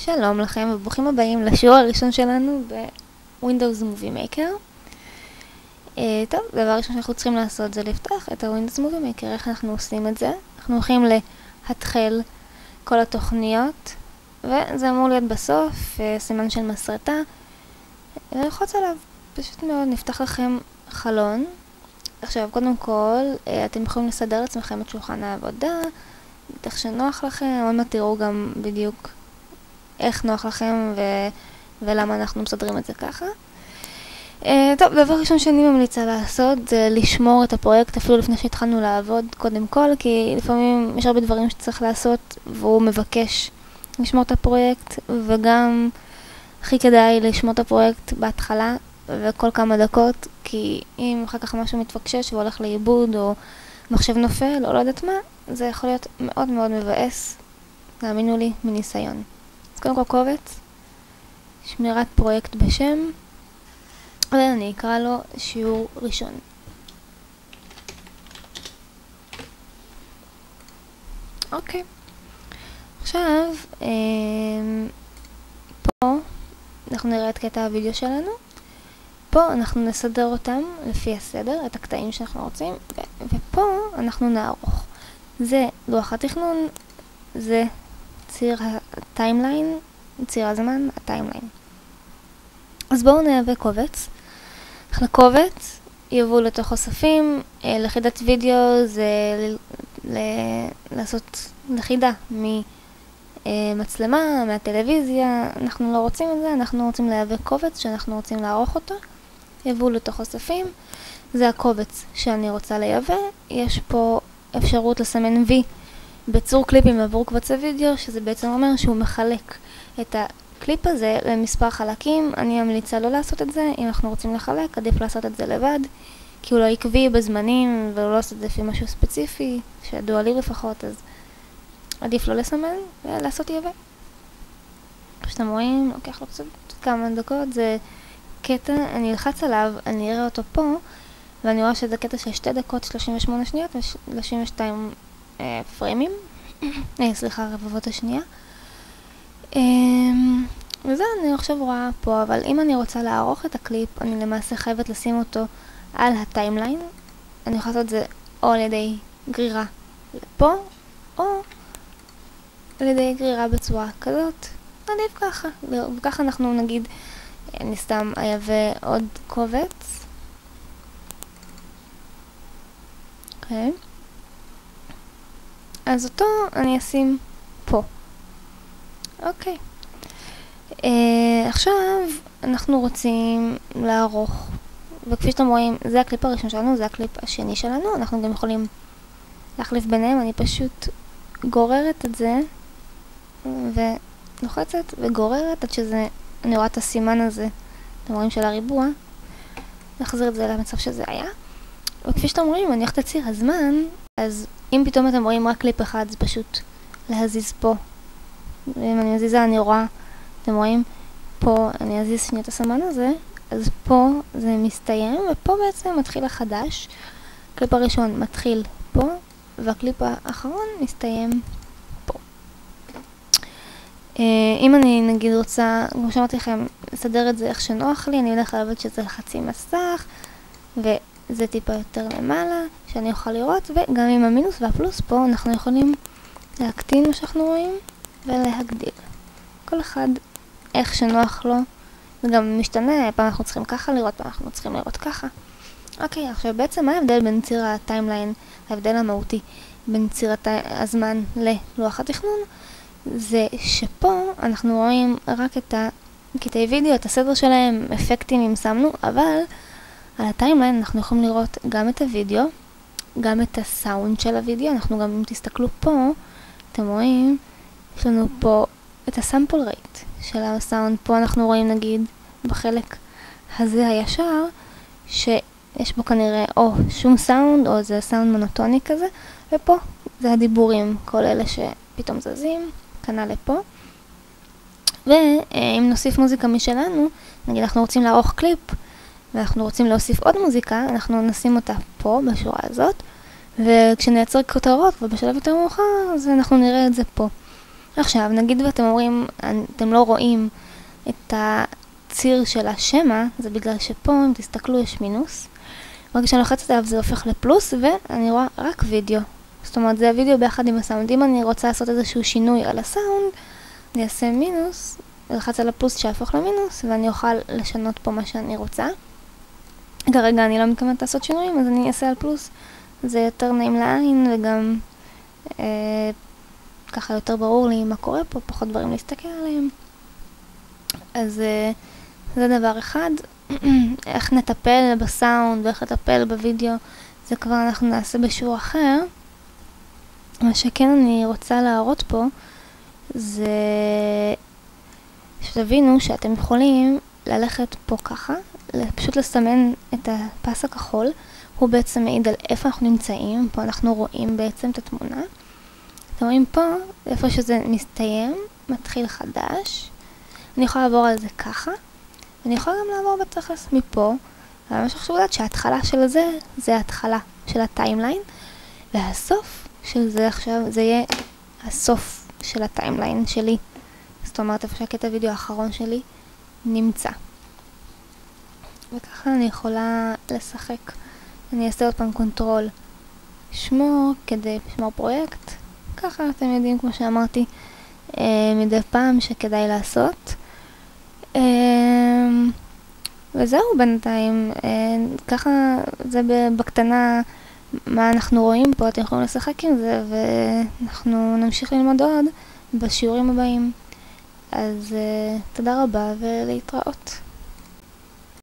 שלום לכם וברוכים הבאים לשיעור הראשון שלנו ב-Windows Movie Maker. טוב, דבר ראשון שאנחנו צריכים לעשות זה לפתוח את ה-Windows Movie Maker. איך אנחנו עושים את זה? אנחנו הולכים להתחיל כל התוכניות, וזה אמור להיות בסוף, סימן של מסרטה, ולחוץ עליו. פשוט מאוד נפתח לכם חלון. עכשיו, קודם כל, אתם יכולים לסדר לעצמכם את שולחן העבודה, איך שנוח לכם, עוד מעט תראו גם בדיוק איך נוח לכם ולמה אנחנו מסדרים את זה ככה. טוב, דבר ראשון שאני ממליצה לעשות זה לשמור את הפרויקט אפילו לפני שהתחלנו לעבוד קודם כל, כי לפעמים יש הרבה דברים שצריך לעשות והוא מבקש לשמור את הפרויקט, וגם הכי כדאי לשמור את הפרויקט בהתחלה וכל כמה דקות, כי אם אחר כך משהו מתפקשש והולך לאיבוד או מחשב נופל או לא יודעת מה, זה יכול להיות מאוד מאוד מבאס, תאמינו לי מניסיון. אז קודם כל קובץ, שמירת פרויקט בשם, ואני אקרא לו שיעור ראשון. אוקיי. עכשיו, פה אנחנו נראה את קטע הוידאו שלנו. פה אנחנו נסדר אותם לפי הסדר, את הקטעים שאנחנו רוצים, ופה אנחנו נערוך. זה לוח התכנון, זה ציר הטיימליין, ציר הזמן, הטיימליין. אז בואו נהווה קובץ. לקובץ יבואו לתוך אוספים, לחידת וידאו זה לעשות לחידה ממצלמה, מהטלוויזיה. אנחנו לא רוצים את זה, אנחנו רוצים להווה קובץ שאנחנו רוצים לערוך אותו. יבואו לתוך אוספים, זה הקובץ שאני רוצה לייבא. יש פה אפשרות לסמן וי בצור קליפים עבור קבצי וידאו, שזה בעצם אומר שהוא מחלק את הקליפ הזה למספר חלקים. אני ממליצה לא לעשות את זה. אם אנחנו רוצים לחלק, עדיף לעשות את זה לבד, כי הוא לא עקבי בזמנים והוא לא עושה את זה לפי משהו ספציפי, שידוע לי לפחות, אז עדיף לא לסמן ולעשות ייבא. שאתם רואים, לוקח לו קצת כמה דקות, זה קטע, אני אלחץ עליו, אני אראה אותו פה, ואני רואה שזה קטע של 2 דקות 38 שניות ו-32 פריימים. סליחה, רבבות השנייה. וזה אני עכשיו רואה פה, אבל אם אני רוצה לערוך את הקליפ, אני למעשה חייבת לשים אותו על הטיימליין. אני יכולה לעשות את זה או על ידי גרירה לפה, או על ידי גרירה בצורה כזאת. עדיף ככה. וככה אנחנו נגיד, אני סתם אייבא עוד קובץ. אוקיי. אז אותו אני אשים פה. אוקיי. עכשיו אנחנו רוצים לערוך, וכפי שאתם רואים, זה הקליפ הראשון שלנו, זה הקליפ השני שלנו. אנחנו גם יכולים להחליף ביניהם. אני פשוט גוררת את זה ולוחצת וגוררת עד שזה, אני רואה את הסימן הזה, אתם רואים, של הריבוע. נחזיר את זה למצב שזה היה. וכפי שאתם רואים, אני הולכת את ציר הזמן, אז אם פתאום אתם רואים רק קליפ אחד, זה פשוט להזיז פה. ואם אני מזיזה, אני רואה, אתם רואים, פה אני אזיז שנייה את הסמן הזה, אז פה זה מסתיים, ופה בעצם מתחיל החדש. הקליפ הראשון מתחיל פה, והקליפ האחרון מסתיים פה. אם אני נגיד רוצה, כמו שאמרתי לכם, לסדר את זה איך שנוח לי, אני הולך לעבוד שזה חצי מסך, וזה טיפה יותר למעלה, שאני אוכל לראות, וגם עם המינוס והפלוס פה אנחנו יכולים להקטין מה שאנחנו רואים, ולהגדיל. כל אחד איך שנוח לו, זה גם משתנה, פעם אנחנו צריכים ככה לראות, פעם אנחנו צריכים לראות ככה. אוקיי, עכשיו בעצם מה ההבדל בין ציר הטיימליין, ההבדל המהותי בין ציר הזמן ללוח התכנון, זה שפה אנחנו רואים רק את הקטעי וידאו, את הסדר שלהם, אפקטים אם שמנו, אבל על הטיימליין אנחנו יכולים לראות גם את הוידאו, גם את הסאונד של הוידאו. אנחנו גם, אם תסתכלו פה, אתם רואים, יש לנו פה את הסמפל רייט של הסאונד. פה אנחנו רואים נגיד בחלק הזה הישר, שיש בו כנראה או שום סאונד או זה סאונד מונוטוני כזה, ופה זה הדיבורים, כל אלה שפתאום זזים, כנ"ל לפה. ואם נוסיף מוזיקה משלנו, נגיד אנחנו רוצים לערוך קליפ ואנחנו רוצים להוסיף עוד מוזיקה, אנחנו נשים אותה פה בשורה הזאת, וכשנייצר כותרות ובשלב יותר מאוחר, אז אנחנו נראה את זה פה. עכשיו, נגיד ואתם אומרים, אתם לא רואים את הציר של השמה, זה בגלל שפה, אם תסתכלו, יש מינוס. רק כשאני לוחצת עליו זה הופך לפלוס, ואני רואה רק וידאו. זאת אומרת, זה הוידאו ביחד עם הסאונד. אם אני רוצה לעשות איזשהו שינוי על הסאונד, אני אעשה מינוס, אלחץ על הפלוס שיהפוך למינוס, ואני אוכל לשנות פה מה שאני רוצה. כרגע אני לא מתכוונת לעשות שינויים, אז אני אעשה על פלוס. זה יותר נעים לעין, וגם ככה יותר ברור לי מה קורה פה, פחות דברים להסתכל עליהם. אז זה דבר אחד. איך נטפל בסאונד ואיך נטפל בווידאו, זה כבר אנחנו נעשה בשיעור אחר. מה שכן אני רוצה להראות פה, זה שתבינו שאתם יכולים ללכת פה ככה, פשוט לסמן את הפס הכחול, הוא בעצם מעיד על איפה אנחנו נמצאים, פה אנחנו רואים בעצם את התמונה. אתם רואים פה, איפה שזה מסתיים, מתחיל חדש. אני יכולה לעבור על זה ככה, ואני יכולה גם לעבור בתכלס מפה, אבל מה שחשוב לדעת שההתחלה של זה ההתחלה של הטיימליין, והסוף של זה עכשיו, זה יהיה הסוף של הטיימליין שלי. זאת אומרת, איפה שהקטע הוידאו האחרון שלי נמצא. וככה אני יכולה לשחק. אני אעשה עוד פעם קונטרול שמור כדי שמור פרויקט. ככה אתם יודעים, כמו שאמרתי, מדי פעם שכדאי לעשות. וזהו בינתיים. ככה זה בקטנה מה אנחנו רואים פה. אתם יכולים לשחק עם זה, ואנחנו נמשיך ללמוד עוד בשיעורים הבאים. אז תודה רבה ולהתראות.